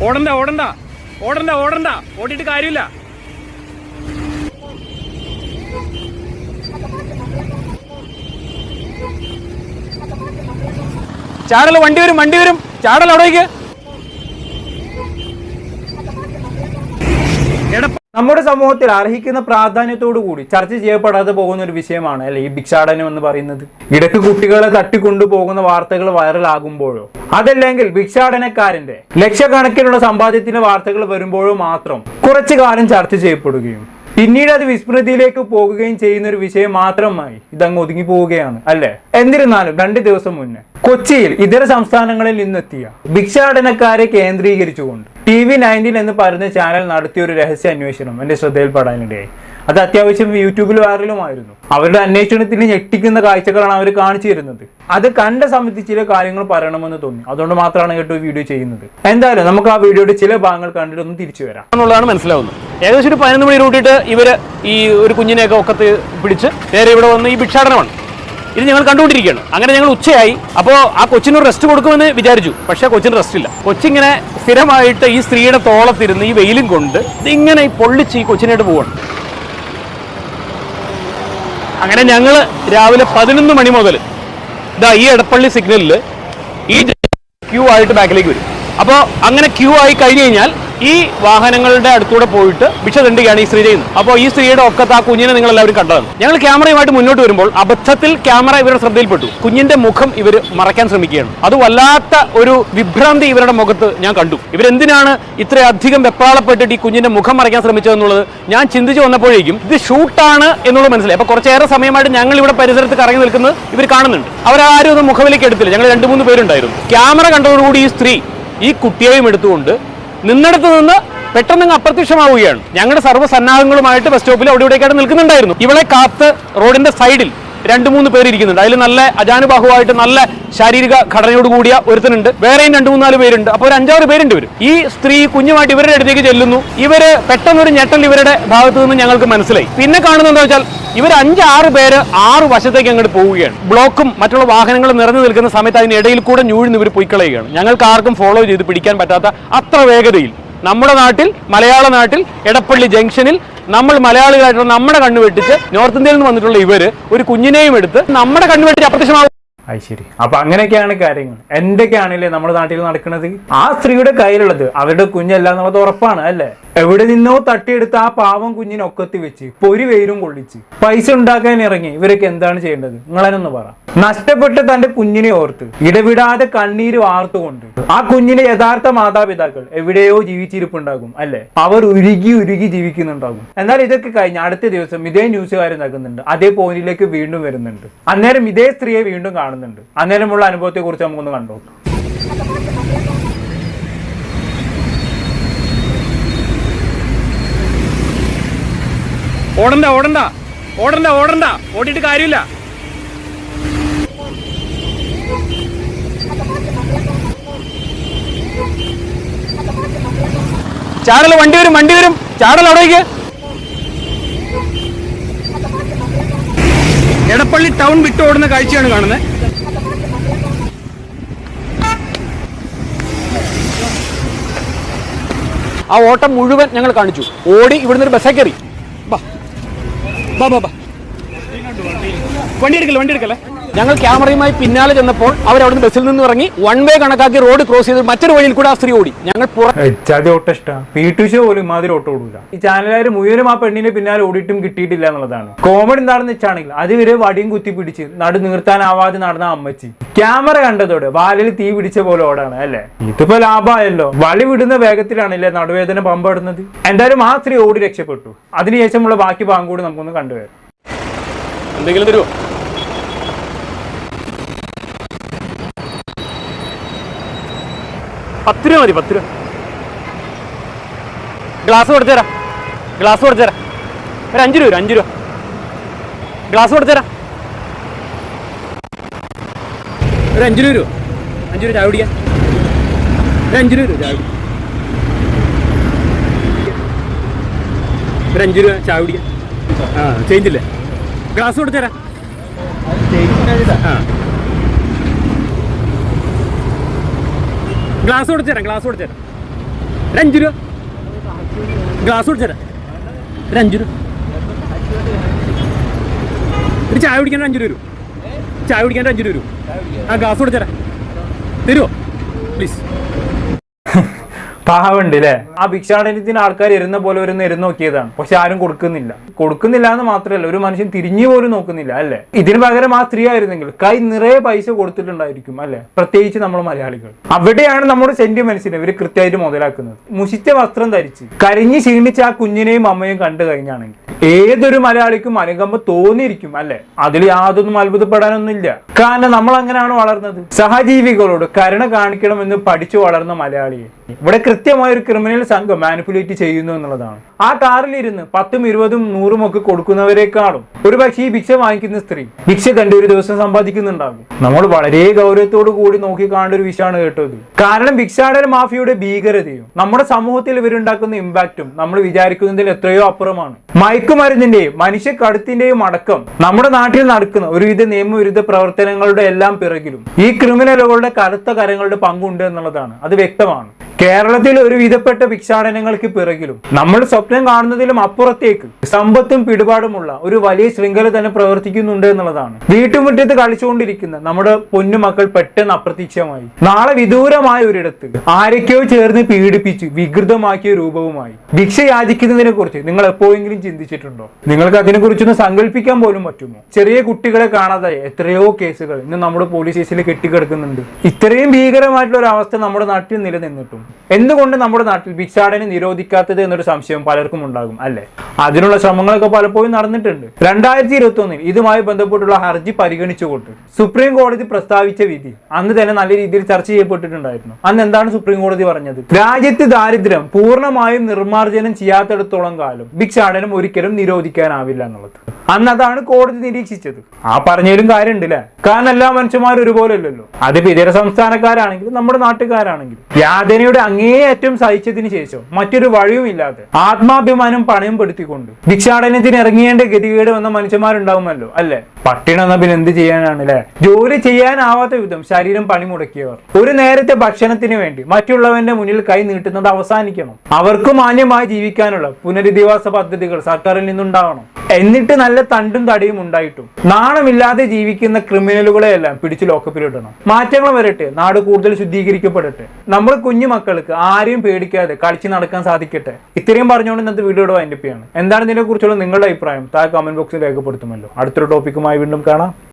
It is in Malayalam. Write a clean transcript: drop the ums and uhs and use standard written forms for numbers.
ഓടണ്ട ഓടണ്ട ഓടണ്ട ഓടണ്ട ഓടിയിട്ട് കാര്യമില്ല. ചാടൽ, വണ്ടി വരും വണ്ടി വരും, ചാടൽ അവിടേക്ക്. നമ്മുടെ സമൂഹത്തിൽ അർഹിക്കുന്ന പ്രാധാന്യത്തോടു കൂടി ചർച്ച ചെയ്യപ്പെടാതെ പോകുന്ന ഒരു വിഷയമാണ് അല്ലെ ഈ ഭിക്ഷാടനം എന്ന് പറയുന്നത്. ഇടയ്ക്ക് കുട്ടികളെ തട്ടിക്കൊണ്ടു പോകുന്ന വാർത്തകൾ വൈറലാകുമ്പോഴോ അതല്ലെങ്കിൽ ഭിക്ഷാടനക്കാരന്റെ ലക്ഷക്കണക്കിനുള്ള സമ്പാദ്യത്തിന്റെ വാർത്തകൾ വരുമ്പോഴോ മാത്രം കുറച്ചു കാലം ചർച്ച ചെയ്യപ്പെടുകയും പിന്നീട് അത് വിസ്മൃതിയിലേക്ക് പോകുകയും ചെയ്യുന്ന ഒരു വിഷയം മാത്രമായി ഇതങ്ങ് ഒതുങ്ങി പോവുകയാണ് അല്ലെ. എന്നിരുന്നാലും 2 ദിവസം മുന്നേ കൊച്ചിയിൽ ഇതര സംസ്ഥാനങ്ങളിൽ നിന്നെത്തിയ ഭിക്ഷാടനക്കാരെ കേന്ദ്രീകരിച്ചുകൊണ്ട് TV19 എന്ന് പറയുന്ന ചാനൽ നടത്തിയ ഒരു രഹസ്യ അന്വേഷണം എന്റെ ശ്രദ്ധയിൽപ്പെടാനിടയായി. അത് അത്യാവശ്യം യൂട്യൂബിൽ വൈറലുമായിരുന്നു. അവരുടെ അന്വേഷണത്തിൽ ഞെട്ടിക്കുന്ന കാഴ്ചകളാണ് അവർ കാണിച്ചു തരുന്നത്. അത് കണ്ട സമയത്ത് ചില കാര്യങ്ങൾ പറയണമെന്ന് തോന്നി. അതുകൊണ്ട് മാത്രമാണ് കേട്ടോ വീഡിയോ ചെയ്യുന്നത്. എന്തായാലും നമുക്ക് ആ വീഡിയോയുടെ ചില ഭാഗങ്ങൾ കണ്ടിട്ട് ഒന്ന് തിരിച്ചു വരാം എന്നുള്ളതാണ് മനസ്സിലാവുന്നത്. ഏകദേശം ഒരു 11 മണി കൂട്ടിയിട്ട് ഇവര് ഈ ഒരു കുഞ്ഞിനെയൊക്കെ ഒക്കത്ത് പിടിച്ച് നേരെ ഇവിടെ വന്ന് ഈ ഭിക്ഷാടനമാണ് ഇത് ഞങ്ങൾ കണ്ടുകൊണ്ടിരിക്കുകയാണ്. അങ്ങനെ ഞങ്ങൾ ഉച്ചയായി. അപ്പോൾ ആ കൊച്ചിനൊരു റെസ്റ്റ് കൊടുക്കുമെന്ന് വിചാരിച്ചു. പക്ഷേ കൊച്ചിന് റെസ്റ്റ് ഇല്ല. കൊച്ചിങ്ങനെ സ്ഥിരമായിട്ട് ഈ സ്ത്രീയുടെ തോളത്തിരുന്ന് ഈ വെയിലും കൊണ്ട് ഇതിങ്ങനെ പൊള്ളിച്ച് ഈ കൊച്ചിനായിട്ട് പോവാണ്. അങ്ങനെ ഞങ്ങൾ രാവിലെ 11 മണി മുതൽ ഇതാ ഈ എടപ്പള്ളി സിഗ്നലിൽ ഈ ക്യൂ ആയിട്ട് ബാക്കിലേക്ക് വരും. അപ്പോൾ അങ്ങനെ ക്യൂ ആയി കഴിഞ്ഞ് കഴിഞ്ഞാൽ ഈ വാഹനങ്ങളുടെ അടുത്തൂടെ പോയിട്ട് ഭിക്ഷ തെണ്ടുകയാണ് ഈ സ്ത്രീ ചെയ്യുന്നത്. അപ്പോൾ ഈ സ്ത്രീയുടെ ഒക്കത്ത് ആ കുഞ്ഞിനെ നിങ്ങൾ എല്ലാവരും കണ്ടതാണ്. ഞങ്ങൾ ക്യാമറയുമായിട്ട് മുന്നോട്ട് വരുമ്പോൾ അബദ്ധത്തിൽ ക്യാമറ ഇവരുടെ ശ്രദ്ധയിൽപ്പെട്ടു. കുഞ്ഞിന്റെ മുഖം ഇവർ മറയ്ക്കാൻ ശ്രമിക്കുകയാണ്. അത് വല്ലാത്ത ഒരു വിഭ്രാന്തി ഇവരുടെ മുഖത്ത് ഞാൻ കണ്ടു. ഇവരെന്തിനാണ് ഇത്രയധികം വെപ്രാളപ്പെട്ടിട്ട് ഈ കുഞ്ഞിന്റെ മുഖം മറയ്ക്കാൻ ശ്രമിച്ചതെന്നുള്ളത് ഞാൻ ചിന്തിച്ചു വന്നപ്പോഴേക്കും ഇത് ഷൂട്ടാണ് എന്നുള്ളത് മനസ്സിലായി. അപ്പോൾ കുറച്ചേറെ സമയമായിട്ട് ഞങ്ങൾ ഇവിടെ പരിസരത്ത് കറങ്ങി നിൽക്കുന്നത് ഇവർ കാണുന്നുണ്ട്. അവരാരും ഒന്ന് മുഖവിലേക്ക് എടുത്തില്ല. ഞങ്ങൾ 2-3 പേരുണ്ടായിരുന്നു. ക്യാമറ കണ്ടതോടുകൂടി ഈ സ്ത്രീ ഈ കുട്ടിയെയും എടുത്തുകൊണ്ട് നിന്നിടത്ത് നിന്ന് പെട്ടെന്ന് അപ്രത്യക്ഷമാവുകയാണ്. ഞങ്ങളുടെ സർവ്വസന്നാഹങ്ങളുമായിട്ട് ബസ് സ്റ്റോപ്പിൽ അവിടെ ഇവിടേക്കായിട്ട് നിൽക്കുന്നുണ്ടായിരുന്നു. ഇവളെ കാത്ത് റോഡിന്റെ സൈഡിൽ 2-3 പേര് ഇരിക്കുന്നുണ്ട്. അതിൽ നല്ല അജാനുബാഹുവായിട്ട് നല്ല ശാരീരിക ഘടനയോട് കൂടിയ ഒരുത്തനുണ്ട്. വേറെയും 2-3-4 പേരുണ്ട്. അപ്പോൾ ഒരു 5-6 പേരുണ്ട് ഇവർ. ഈ സ്ത്രീ കുഞ്ഞുമായിട്ട് ഇവരുടെ അടുത്തേക്ക് ചെല്ലുന്നു. ഇവര് പെട്ടെന്നൊരു ഞെട്ടൽ ഇവരുടെ ഭാഗത്തു നിന്ന് ഞങ്ങൾക്ക് മനസ്സിലായി. പിന്നെ കാണുന്നത് എന്താ വെച്ചാൽ ഇവർ 5-6 പേര് 6 വശത്തേക്ക് അങ്ങോട്ട് പോവുകയാണ്. ബ്ലോക്കും മറ്റുള്ള വാഹനങ്ങളും നിറഞ്ഞു നിൽക്കുന്ന സമയത്ത് അതിനിടയിൽ കൂടെ ഞൂഴ്ന്ന് ഇവർ പോയി കളയുകയാണ്. ഞങ്ങൾക്ക് ആർക്കും ഫോളോ ചെയ്ത് പിടിക്കാൻ പറ്റാത്ത അത്ര വേഗതയിൽ നമ്മുടെ നാട്ടിൽ, മലയാള നാട്ടിൽ, എടപ്പള്ളി ജംഗ്ഷനിൽ നമ്മൾ മലയാളികളായിട്ടുള്ള നമ്മുടെ കണ്ണു വെട്ടിച്ച് നോർത്ത് ഇന്ത്യയിൽ നിന്ന് വന്നിട്ടുള്ള ഇവര് ഒരു കുഞ്ഞിനെയും എടുത്ത് നമ്മുടെ കണ്ണു വെട്ടിച്ച് അപ്രത്യക്ഷമാവും. ശരി. അപ്പൊ അങ്ങനെയൊക്കെയാണ് കാര്യങ്ങൾ. എന്തൊക്കെയാണല്ലേ നമ്മുടെ നാട്ടിൽ നടക്കുന്നത്. ആ സ്ത്രീയുടെ കയ്യിലുള്ളത് അവരുടെ കുഞ്ഞല്ല എന്നുള്ളത് ഉറപ്പാണ് അല്ലെ. എവിടെ നിന്നോ തട്ടിയെടുത്ത് ആ പാവം കുഞ്ഞിനെ ഒക്കത്തി വെച്ച് പൊരി വെയിലും കൊള്ളിച്ച് പൈസ ഉണ്ടാക്കാൻ ഇറങ്ങി ഇവരൊക്കെ എന്താണ് ചെയ്യേണ്ടത് നിങ്ങളെന്നൊന്ന് പറ. നഷ്ടപ്പെട്ട തന്റെ കുഞ്ഞിനെ ഓർത്ത് ഇടവിടാതെ കണ്ണീര് വാർത്തുകൊണ്ട് ആ കുഞ്ഞിന്റെ യഥാർത്ഥ മാതാപിതാക്കൾ എവിടെയോ ജീവിച്ചിരിപ്പുണ്ടാകും അല്ലെ. അവർ ഉരുകി ഉരുകി ജീവിക്കുന്നുണ്ടാകും. എന്നാൽ ഇതൊക്കെ കഴിഞ്ഞ് അടുത്ത ദിവസം ഇതേ ന്യൂസുകാരൻ നടക്കുന്നുണ്ട്. അതേ പോയിന്റിലേക്ക് വീണ്ടും വരുന്നുണ്ട്. അന്നേരം ഇതേ സ്ത്രീയെ വീണ്ടും കാണുന്നുണ്ട്. അന്നേരമുള്ള അനുഭവത്തെ കുറിച്ച് നമുക്കൊന്ന് കണ്ടു. ഓടണ്ട ഓടണ്ട ഓടണ്ട ഓടണ്ട ഓടിയിട്ട് കാര്യമില്ല. ചാടൽ, വണ്ടി വരും വണ്ടി വരും, ചാടൽ അവിടേക്ക്. എടപ്പള്ളി ടൗൺ വിട്ട് ഓടുന്ന കാഴ്ചയാണ് കാണുന്നത്. ആ ഓട്ടം മുഴുവൻ ഞങ്ങൾ കാണിച്ചു. ഓടി ഇവിടുന്ന് ഒരു ബസ്സേ കയറി. വണ്ടി എടുക്കല്ലേ. ഞങ്ങൾ ക്യാമറയുമായി പിന്നാലെ ചെന്നപ്പോൾ അവരവിടുന്ന് ബസ്സിൽ നിന്ന് ഇറങ്ങി 1 വേ കണക്കാക്കി റോഡ് ക്രോസ് ചെയ്ത് മറ്റൊരു വഴിയിൽ കൂടെ ആ സ്ത്രീ ഓടി. ഞങ്ങൾ പോലും മാതിരി ഓട്ടോ ഓടൂല. ഈ ചാനലുകാർ മുഴുവനും ആ പെണ്ണിനെ പിന്നാലെ ഓടിയിട്ടും കിട്ടിയിട്ടില്ല എന്നുള്ളതാണ് കോമഡി. എന്താണെന്ന് വെച്ചാണെങ്കിൽ അതുവരെ വടിയും കുത്തി പിടിച്ച് നടു നിർത്താനാവാതെ നടന്ന അമ്മച്ചി ക്യാമറ കണ്ടതോടെ വാലിൽ തീ പിടിച്ച പോലെ ഓടാണ് അല്ലെ. ഇതിപ്പോ ലാഭമായല്ലോ. വളി വിടുന്ന വേഗത്തിലാണല്ലേ നടുവേദന പമ്പടുന്നത്. എന്തായാലും ആ സ്ത്രീ ഓടി രക്ഷപ്പെട്ടു. അതിനുശേഷമുള്ള ബാക്കി ഭാഗം കൂടി നമുക്കൊന്ന് കണ്ടുവരാം. എന്തെങ്കിലും തരുമോ? 10 രൂപ മതി. 10 രൂപ. ഗ്ലാസ് കൊടുത്തേരാ. ഒരു 5 രൂപ. 5 രൂപ ഗ്ലാസ് കൊടുത്തേരാ. ഒരു 5 രൂപ. 5 രൂപ ചായ കുടിക്കാൻ. ഒരു 5 രൂപ ചായ കുടിക്കാൻ. ഒരു 5 രൂപ ചായ കുടിക്കാൻ. ചേഞ്ച് ഇല്ലേ? ഗ്ലാസ് കൊടുത്തേരാ. ഗ്ലാസ് കൊടുത്തേരാം. ഒരു 5 രൂപ ഗ്ലാസ് കുടിച്ചേരാ, ഒരു 5 രൂപ. ഒരു ചായ കുടിക്കാൻ 5 രൂപ വരും, ചായ കുടിക്കാൻ 5 രൂപ വരും. ആ ഗ്ലാസ് കുടിച്ചേരാ, തരുമോ പ്ലീസ്? പാവണ്ട് അല്ലേ? ആ ഭിക്ഷാടനത്തിന് ആൾക്കാർ ഇരുന്ന പോലെ ഒരു ഇരുന്ന് നോക്കിയതാണ്, പക്ഷെ ആരും കൊടുക്കുന്നില്ല എന്ന് മാത്രമല്ല, ഒരു മനുഷ്യൻ തിരിഞ്ഞു പോലും നോക്കുന്നില്ല അല്ലെ. ഇതിന് പകരം ആ സ്ത്രീ ആയിരുന്നെങ്കിൽ കൈ നിറയെ പൈസ കൊടുത്തിട്ടുണ്ടായിരിക്കും അല്ലെ, പ്രത്യേകിച്ച് നമ്മൾ മലയാളികൾ. അവിടെയാണ് നമ്മുടെ സെന്റിമെന്റ്സിനെ ഇവർ കൃത്യമായിട്ട് മുതലാക്കുന്നത്. മുഷിച്ച വസ്ത്രം ധരിച്ച് കരഞ്ഞ് ക്ഷീണിച്ച ആ കുഞ്ഞിനെയും അമ്മയും കണ്ടു കഴിഞ്ഞാണെങ്കിൽ ഏതൊരു മലയാളിക്കും അനുകമ്പ തോന്നിയിരിക്കും അല്ലെ. അതിൽ യാതൊന്നും അത്ഭുതപ്പെടാനൊന്നുമില്ല, കാരണം നമ്മൾ അങ്ങനെയാണ് വളർന്നത്. സഹജീവികളോട് കരുണ കാണിക്കണമെന്ന് പഠിച്ചു വളർന്ന മലയാളിയെ ഇവിടെ കൃത്യമായ ഒരു ക്രിമിനൽ സംഘം മാനിപ്പുലേറ്റ് ചെയ്യുന്നു എന്നുള്ളതാണ്. ആ കാറിലിരുന്ന് 10ഉം 20ഉം 100ഉം ഒക്കെ കൊടുക്കുന്നവരെക്കാളും ഒരു പക്ഷേ ഈ ഭിക്ഷ വാങ്ങിക്കുന്ന സ്ത്രീ ഭിക്ഷ കണ്ട് ഒരു ദിവസം സമ്പാദിക്കുന്നുണ്ടാകും. നമ്മൾ വളരെ ഗൗരവത്തോടു കൂടി നോക്കി കാണേണ്ട ഒരു വിഷയമാണ് കേട്ടത്. കാരണം ഭിക്ഷാടന മാഫിയയുടെ ഭീകരതയും നമ്മുടെ സമൂഹത്തിൽ ഇവരുണ്ടാക്കുന്ന ഇമ്പാക്റ്റും നമ്മൾ വിചാരിക്കുന്നതിൽ എത്രയോ അപ്പുറമാണ്. മയക്കുമരുന്നിന്റെയും മനുഷ്യക്കടത്തിന്റെയും അടക്കം നമ്മുടെ നാട്ടിൽ നടക്കുന്ന ഒരുവിധ നിയമവിരുദ്ധ പ്രവർത്തനങ്ങളുടെ എല്ലാം പിറകിലും ഈ ക്രിമിനലുകളുടെ കറുത്ത കരങ്ങളുടെ പങ്കുണ്ട് എന്നുള്ളതാണ്. അത് വ്യക്തമാണ്. കേരളത്തിൽ ഒരു വിധപ്പെട്ട ഭിക്ഷാടനങ്ങൾക്ക് പിറകിലും നമ്മൾ സ്വപ്നം കാണുന്നതിലും അപ്പുറത്തേക്ക് സമ്പത്തും പിടിപാടുമുള്ള ഒരു വലിയ ശൃംഖല തന്നെ പ്രവർത്തിക്കുന്നുണ്ട് എന്നുള്ളതാണ്. വീട്ടുമുറ്റത്ത് കളിച്ചുകൊണ്ടിരിക്കുന്ന നമ്മുടെ പൊന്നുമക്കൾ പെട്ടെന്ന് അപ്രത്യക്ഷമായി നാളെ വിദൂരമായ ഒരിടത്ത് ആരൊക്കെയോ ചേർന്ന് പീഡിപ്പിച്ച് വികൃതമാക്കിയ രൂപവുമായി ഭിക്ഷ യാചിക്കുന്നതിനെ കുറിച്ച് നിങ്ങൾ എപ്പോഴെങ്കിലും ചിന്തിച്ചിട്ടുണ്ടോ? നിങ്ങൾക്ക് അതിനെ കുറിച്ചൊന്ന് സങ്കല്പിക്കാൻ പോലും പറ്റുമോ? ചെറിയ കുട്ടികളെ കാണാതായ എത്രയോ കേസുകൾ ഇന്ന് നമ്മുടെ പോലീസ് സ്റ്റേഷനിൽ കെട്ടിക്കിടക്കുന്നുണ്ട്. ഇത്രയും ഭീകരമായിട്ടുള്ള ഒരു അവസ്ഥ നമ്മുടെ നാട്ടിൽ നിലനിന്നിട്ടും എന്തുകൊണ്ട് നമ്മുടെ നാട്ടിൽ ഭിക്ഷാടനം നിരോധിക്കാത്തത് എന്നൊരു സംശയം പലർക്കും ഉണ്ടാകും അല്ലെ. അതിനുള്ള ശ്രമങ്ങളൊക്കെ പലപ്പോഴും നടന്നിട്ടുണ്ട്. 2021 ഇതുമായി ബന്ധപ്പെട്ടുള്ള ഹർജി പരിഗണിച്ചുകൊണ്ട് സുപ്രീം കോടതി പ്രസ്താവിച്ച വിധി അന്ന് തന്നെ നല്ല രീതിയിൽ ചർച്ച ചെയ്യപ്പെട്ടിട്ടുണ്ടായിരുന്നു. അന്ന് എന്താണ് സുപ്രീം കോടതി പറഞ്ഞത്? രാജ്യത്ത് ദാരിദ്ര്യം പൂർണ്ണമായും നിർമ്മാർജ്ജനം ചെയ്യാത്തിടത്തോളം കാലം ഭിക്ഷാടനം ഒരിക്കലും നിരോധിക്കാനാവില്ല എന്നുള്ളത്. അന്ന് അതാണ് കോടതി നിരീക്ഷിച്ചത്. ആ പറഞ്ഞതിലും കാര്യമുണ്ട് അല്ലെ. കാരണം എല്ലാ മനുഷ്യന്മാരും ഒരുപോലെ അല്ലല്ലോ. അത് ഇതര സംസ്ഥാനക്കാരാണെങ്കിലും നമ്മുടെ നാട്ടുകാരാണെങ്കിലും യാതനയുടെ അങ്ങേയറ്റം സഹിച്ചതിന് ശേഷം മറ്റൊരു വഴിയുമില്ലാതെ ആത്മാഭിമാനം പണയം പെടുത്തിക്കൊണ്ട് ഭിക്ഷാടനത്തിന് ഇറങ്ങിയേണ്ട ഗതികേട് വന്ന മനുഷ്യന്മാരുണ്ടാവുമല്ലോ അല്ലെ. പട്ടിണ എന്ന പിന്നെ എന്ത് ചെയ്യാനാണ് അല്ലെ. ജോലി ചെയ്യാനാവാത്ത വിധം ശരീരം പണിമുടക്കിയവർ ഒരു നേരത്തെ ഭക്ഷണത്തിന് വേണ്ടി മറ്റുള്ളവന്റെ മുന്നിൽ കൈ നീട്ടുന്നത് അവസാനിക്കണം. അവർക്ക് മാന്യമായി ജീവിക്കാനുള്ള പുനരധിവാസ പദ്ധതികൾ സർക്കാരിൽ നിന്നുണ്ടാവണം. എന്നിട്ട് നല്ല തണ്ടും തടിയും ഉണ്ടായിട്ടും നാണമില്ലാതെ ജീവിക്കുന്ന ക്രിമിനലുകളെയെല്ലാം പിടിച്ച് ലോക്കപ്പിലിടണം. മാറ്റങ്ങൾ വരട്ടെ, നാട് കൂടുതൽ ശുദ്ധീകരിക്കപ്പെടട്ടെ, നമ്മുടെ കുഞ്ഞു മക്കൾക്ക് ആരെയും പേടിക്കാതെ കളിച്ച് നടക്കാൻ സാധിക്കട്ടെ. ഇത്രയും പറഞ്ഞുകൊണ്ട് ഇന്നത്തെ വീഡിയോയുടെ വൈൻഡപ്പ് ചെയ്യാണ്. എന്താണ് ഇതിനെ കുറിച്ചുള്ള നിങ്ങളുടെ അഭിപ്രായം താഴെ കമന്റ് ബോക്സിൽ രേഖപ്പെടുത്തുമല്ലോ. അടുത്തൊരു ടോപ്പിക്കുമായി വീണ്ടും കാണാം.